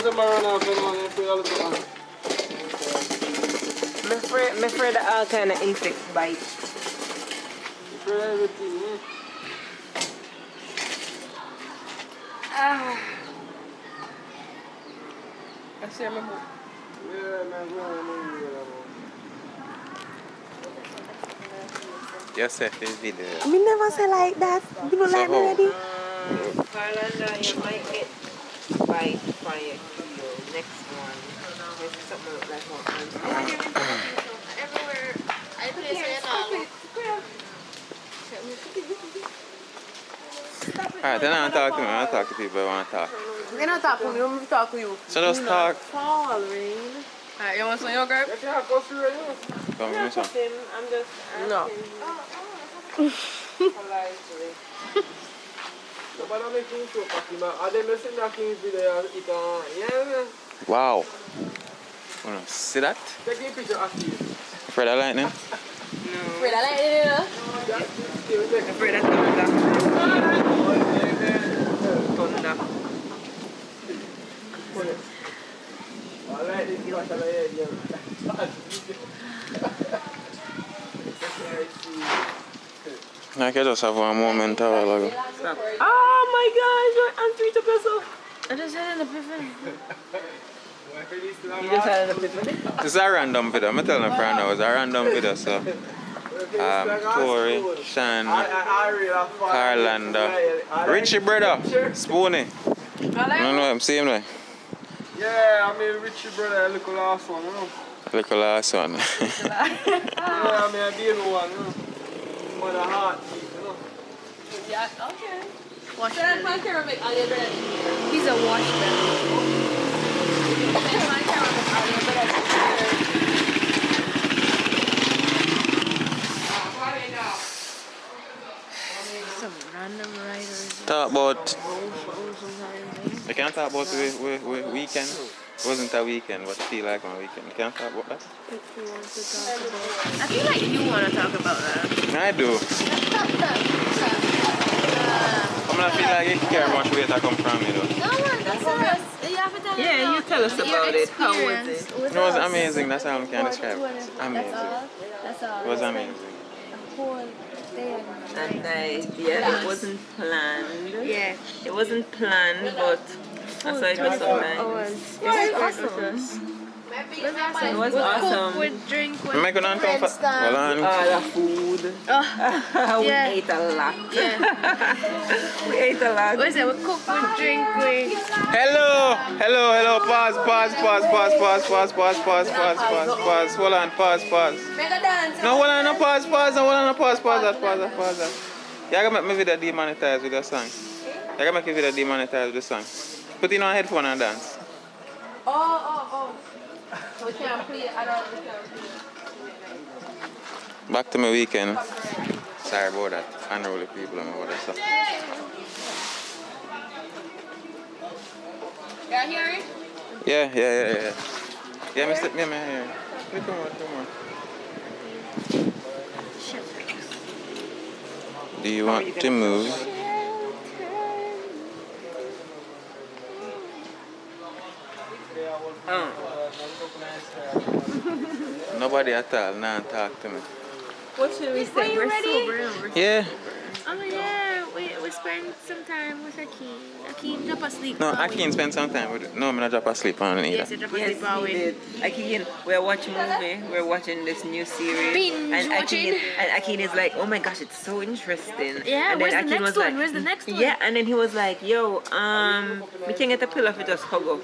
I'm afraid of all kind of insect bite. I see my book. Just set this video. Me never say like that. You don't like me already? Carlanda, you might get bite for your kilo. Next one. This is something like one. Everywhere I place it all. Alright, then I don't talk to me. I don't talk to people I want to talk. We don't talk to me, we talk to you. So just talk. Fall, Rain. Alright, you want some yogurt? Come give me some. I'm just asking. No. Politely. Wow. Wanna see that? Afraid of lightning? Afraid I like it, Afraid of thunder. I can just have one moment a while ago. Oh my gosh, you're unsweet to yourself. I just had an epiphany. You just had an epiphany? This is a random video. I'm telling a friend now, it's a random video. So, Tori, Shan, Carlanda, Richie brother, Spoony. I don't know, I'm seeing like. Yeah, I mean Richie brother, look the last one, you know. Look the last one. Yeah, I mean I did one, you know. For the heartbeat, you know. Yeah, okay. Wash my camera make all your bread. He's a wash bread. My camera make all your bread. Some random writers. Talk about. We can't talk about the weekend. It wasn't a weekend, but I feel like on a weekend. We can't talk about that. If you want to talk about. I feel like you want to talk about that. I do. I'm not feel like you care much where that come from, you know. No, that's us. You have to tell us. Yeah, you tell us about it. How was it? It was amazing. That's how I can describe it. Amazing. That's all. It was amazing. Whole day And yeah, it wasn't planned. Yeah. It wasn't planned, but I saw it was so nice. It was awesome. It was awesome. With drink, with Am I going to come friends stuff. The food. We Yeah. ate a lot. Yeah. We ate a lot. What is it? We cook, we drink, we... Hello. Pause. Hold on, pause. No, hold on, no, pause. That. You gotta make my video demonetized with your song. You gotta make your video demonetized with the song. Put in on headphone and dance. Oh. We can't play it. I don't play. Back to my weekend. Sorry about that. Unruly people and all that stuff. Yeah, hear it? Yeah. Yeah, me here. Little more. Do you want to move? Nobody at all, nah, talk to me. What should we say? We're sober. Yeah. Oh, yeah. We spent some time with Akeem. Akeem drop asleep. No, I can't spend some time with it. No, I'm not drop asleep on it either. Yes, he drop Yes, asleep all we week. did. Akin, we're watching movie. We're watching this new series. Binge watching. Akin is like, oh my gosh, it's so interesting. Yeah, and where's the Akin next was one? like, Where's the next one? Yeah, and then he was like, yo, we can get a pillow if we just hug up.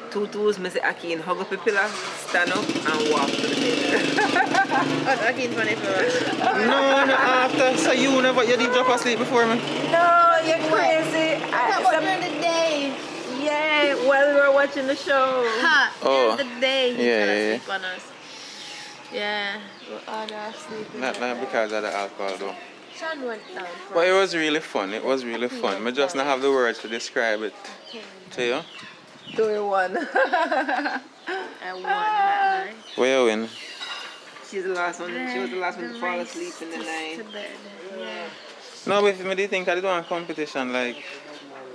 Two tools, Mr. Akin, hug up a pillow, stand up, and walk to the bed. Oh, Akeem's funny for us. No, after. So you didn't drop asleep before me? No, you're crazy. During the day. Yeah, while we were watching the show. Ha! Oh. During the day, he Yeah, fell yeah, asleep on us. Yeah, we're all asleep. Not because of the alcohol though. Sean went down for But it was really fun. I just not have the words to describe it to you. 2-1. I won that night. Where you win? She's the last one. She was the last one to fall asleep in the To night. bed. Yeah. No, but if me do think I did one competition, like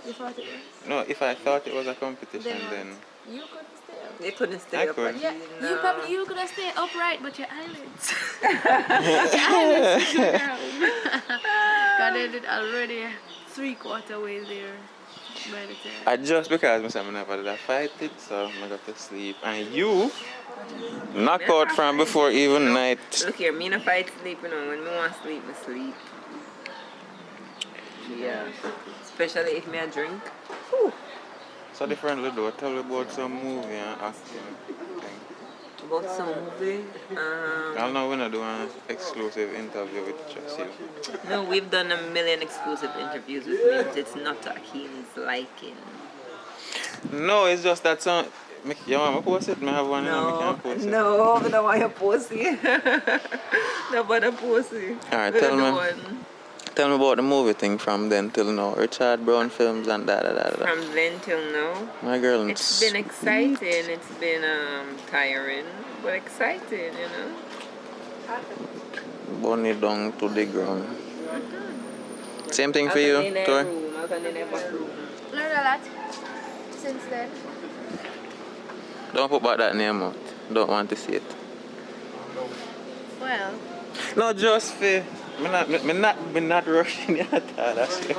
You thought it was? No, if I thought it was a competition, then You couldn't stay up. They couldn't stay I up. could. But Yeah, no. you could have stayed upright, but your eyelids. your eyelids were down. God, they did already 3/4 way there by the time. I just because I never did I fight it, so I got to sleep. And you knock out from before even night. Look here, me no fight sleep, you know. When me want sleep, me sleep. Yeah. Especially if me a drink. So differently though, tell me about some movie and acting thing. About some movie. I know we're not doing an exclusive interview with just you. No, we've done a million exclusive interviews with me, but it's not to Akeen's liking. No, it's just that some. You want me to post it? I have one, I can't post it. No, I don't want you pussy. No, but a pussy. Alright, tell me about the movie thing from then till now. Richard Brown films and da. From then till now, My girl. it's been exciting. It's been tiring, but exciting, you know. Bunny down to the ground. Same thing for you, Tor? Learned a lot since then. Don't put back that name out. Don't want to see it. Well, No, just for. Me not rushing you at all. That's it.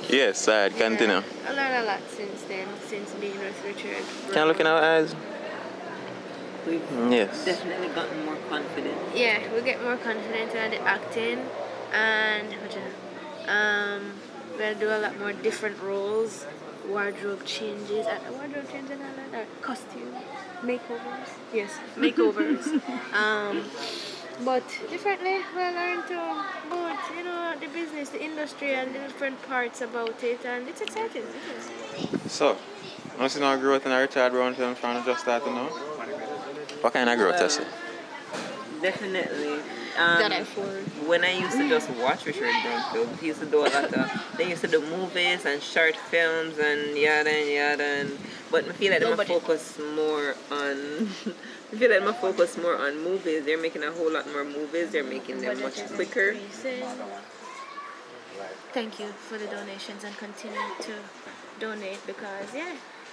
Yes, alright, continue. I learned a lot since then, since being with Richard. Can you look in our eyes? We've Yes. definitely gotten more confident. Yeah, we get more confident in the acting, and we'll do a lot more different roles, wardrobe changes, and all that, costume, makeovers. Yes, makeovers. But differently, we learn to about the business, the industry, and the different parts about it, and it's exciting. So, want to see no growth in a Richard Brown film from just starting now? What kind of growth is it? Definitely. That I for. When I used to just watch Richard Brown films, he used to do a lot of. They used to do movies and short films and yada and yada. But I feel like I'm focus more on. I feel like I'm focus more on movies. They're making a whole lot more movies. They're making them much quicker. Thank you for the donations and continue to donate because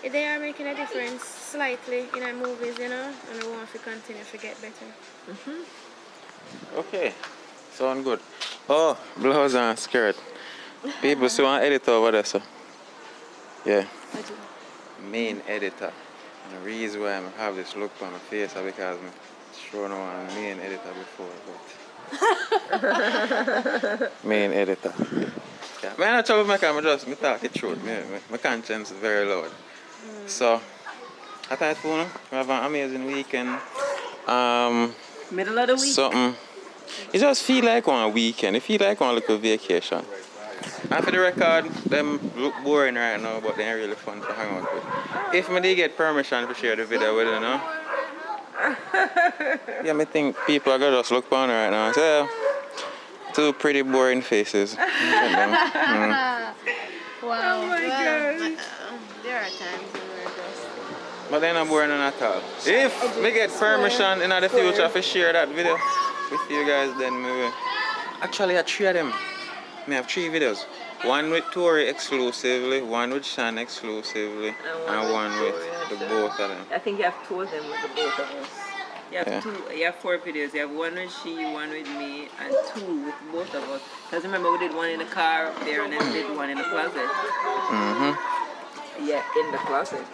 they are making a difference slightly in our movies, and I want to continue to get better. Okay, sound good. Oh, blouse and skirt. People still want editor over there, so. Yeah. Main editor. And the reason why I have this look on my face is because I'm sure no one main editor before, but main editor. Yeah. I'm not troublemaker, I'm just talk the truth. My conscience is very loud. So I thought we have an amazing weekend. Middle of the week. Something. It just feel like one weekend. It feel like one little vacation. And for the record, them look boring right now, but they're really fun to hang out with. If I did get permission to share the video with you, yeah, I think people are gonna just look on right now. So, yeah, two pretty boring faces. Wow. Oh my God. There are times when we're just. But they're not boring at all. If we get permission in the future to share that video with you guys, then we will. Actually, I have 3 of them. I have 3 videos. One with Tori exclusively, one with Shan exclusively, and one with the both of them. I think you have 2 of them with the both of us. You have 2. You have 4 videos. You have one with she, one with me, and 2 with both of us. Because remember, we did one in the car up there, and then we did one in the closet. Yeah, in the closet.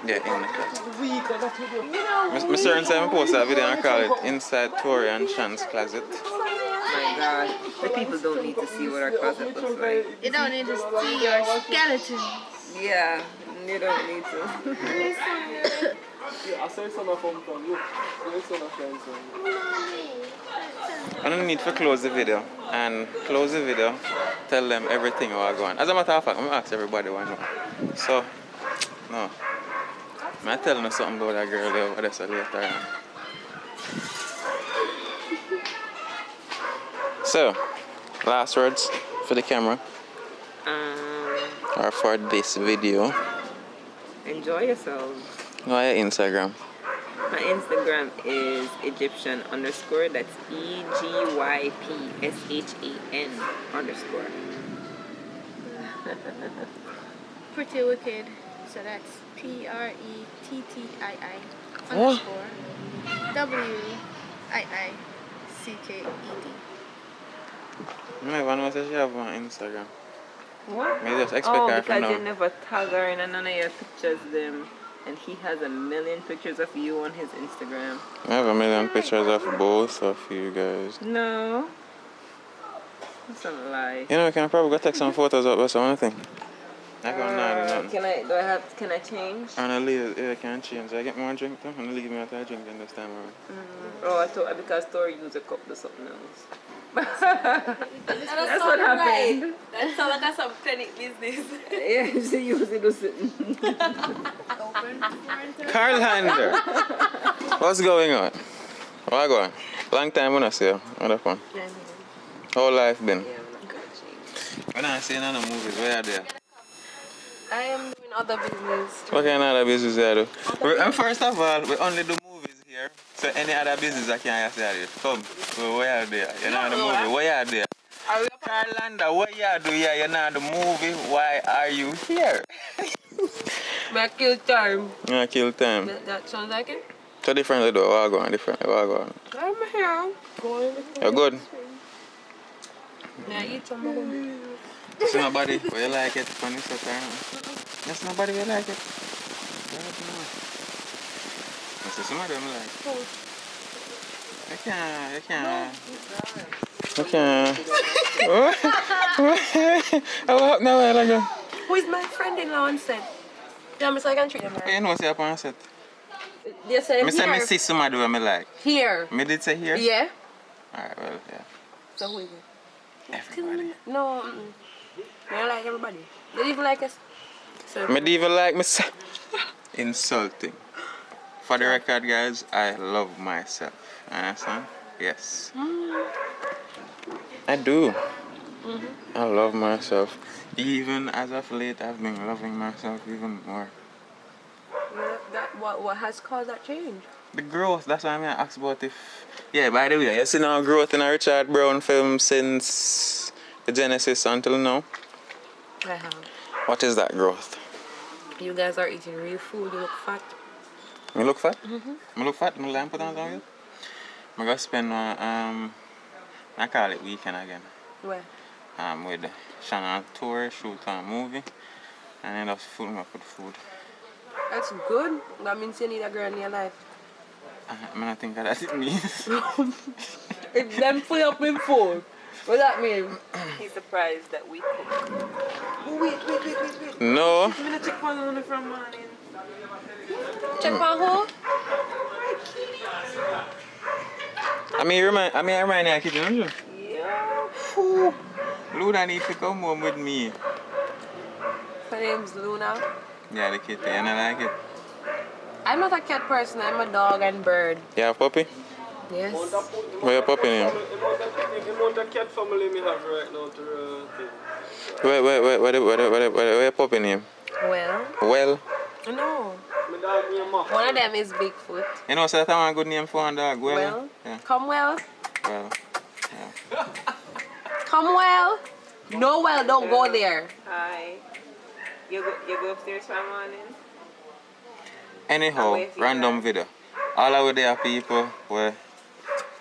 Yeah, in the closet. Mr. Certain said I post that video and call it Inside Tori and Shan's Closet. My God, the people don't need to see what our closet looks like. You don't need to see your skeleton. Yeah, you don't need to. I saw some of them from look. I don't need to close the video and close the video, tell them everything how I go on. As a matter of fact, I'm going to ask everybody what I know. So, no. I'm telling you something about that girl over there so later on. So, last words for the camera. Or for this video. Enjoy yourselves. Go ahead, Instagram. My Instagram is Egyptian _. That's EGYPSHAN_. Pretty Wicked. So that's PRETTII What? WIICKED. I never know that she have on Instagram. What? Maybe just expect her from because now. you never tag her in none of your pictures, them. And he has a million pictures of you on his Instagram. I have a million pictures of both of you guys. No. That's a lie. You know, we can probably go take some photos up or something. I can't do nothing. Can I change? I'm gonna leave it, I can't change. I get more drink though. I'm gonna leave me after I drink then this time around. Oh, I thought because Tori used a cup to something else. That's what happened. That sounds like some clinic business. Yeah, she used it to something. Carl Hander! What's going on? What going? Long time when I see you. What happened? How life been? Yeah, I'm not gonna change. When I see none of movies, where are they? I am doing other business. What kind of other business I do? And first of all, we only do movies here. So any other business I can't say it. Come, so where are they? You're not the movie. Where are they? Carlanda, what you do here? You're not the movie. Why are you here? I kill time. Yeah, kill time. That sounds like it? So differently though. What going differently? What going? I'm here. Going You're good? Yeah, eat some more. There's nobody will like it. Funny stuff. There's nobody will like it. There's somebody will like it. I can't. What now? Who is my friend-in-law on set? Yeah, so I can treat them right. You know what's up on set? They say I say here. me see somebody who I like. Here. Me did say here? Yeah. Alright, well, yeah. So who is it? Everybody. No, they don't like everybody. They don't even like us. So Me don't even like myself. Insulting. For the record, guys, I love myself. Understand? Yes. I do. I love myself. Even as of late, I've been loving myself even more. What has caused that change? The growth, that's why I'm going to ask about if... Yeah, by the way, you see now growth in a Richard Brown film since the Genesis until now? I have. What is that growth? You guys are eating real food. You look fat. Me look fat? Me look fat? Me lamp put on something? I'm going to spend I call it weekend again. Where? With Shannon tour, shoot a movie, and then just fill me up with food. That's good. That means you need a girl in your life. I don't think that's what it means. If them fill up with food, what does that mean? He's surprised that we cook. Wait. No. I'm gonna check on from morning. Check on who? I remind you of kitchen, don't you? Yeah. Luna needs to come home with me. Her name's Luna. Yeah, the kitty, and I like it. I'm not a cat person. I'm a dog and bird. You have puppy? Yes. Where your puppy name? The amount of cat family me have right now to thing. Where your puppy name? Well, Well. no. My dog name Max. One of them is Bigfoot. You know, so that's a good name for a dog. Well, Yeah. come well. Well. Come well. No well, don't go there. Hi. You go upstairs for a morning? Anyhow, random video. All over there people where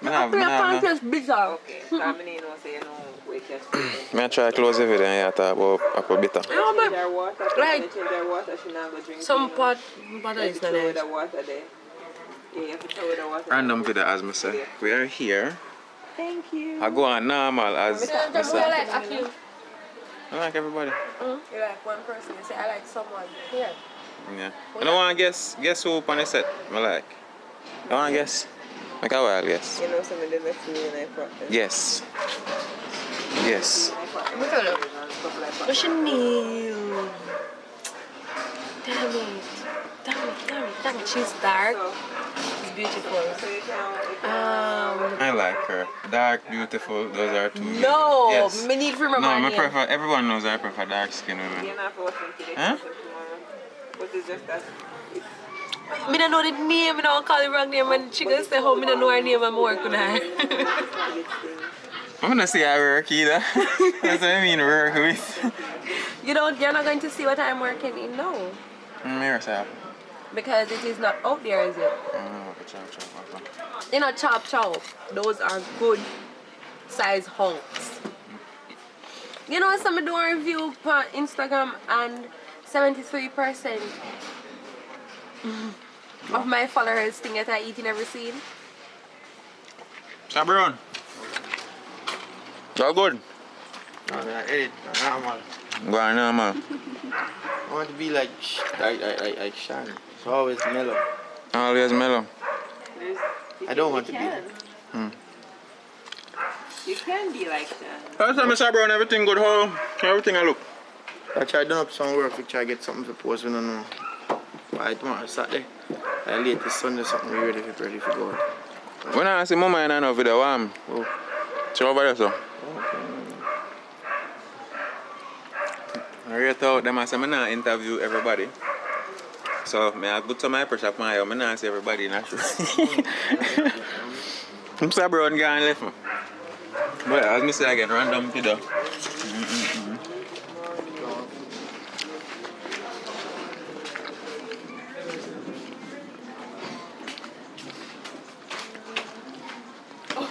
Your conscience bitter. Okay. Family, you know, say you know, we catch people. I try to close the video and talk about apple bitter. No, but Their water, like, change their water, she not go drink. some pot is You not have to throw nice. the water there. Yeah, you have to throw the water. Random video as I say. We are here. Thank you. I go on normal as I I say. like a few. I like everybody. You like one person, you say I like someone. Here. Yeah. I don't want to guess who on the set I like. I want to guess. Make a wild guess. You know, some of them are feeling like practice. Yes. Yes. Look at her. What's your name? Damn it. She's dark. She's beautiful. I like her. Dark, beautiful. Those are two. No, Yes. me need to remember No, her I name. prefer. Everyone knows I prefer dark skin women. You're not forcing today. Huh? But it's just that. Me don't know the name, me don't call the wrong name, and she gonna say how me don't know her name and I'm working with her. I'm gonna say I work either. That's what I mean, work with. You're not going to see what I'm working in now. Myself. Because it is not out there, is it? You know, chop chop. Those are good size hunks. You know, some do a review on Instagram and 73% of my followers think that I eat in every scene. Sabron. All good. No, I edit. Normal. Go on now, man. I want to be like Shan. So always mellow. Always mellow. I don't want to be. You can be like that. Last time I saw Brown, everything good. How everything I look. I try to do up some work to try to get something to post. We don't know. By tomorrow, Saturday. I late this Sunday, something we ready for go out. When I see Mama and I know video, Oh. she over there, so. I really thought them I say I not interview everybody. So I put some pressure on my eye. I not see everybody naturally. I'm sorry, bro, and gone left me. But as I say again, random video.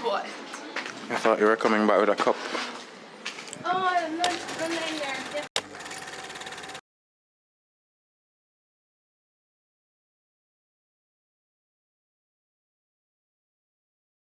What? I thought you were coming back with a cup.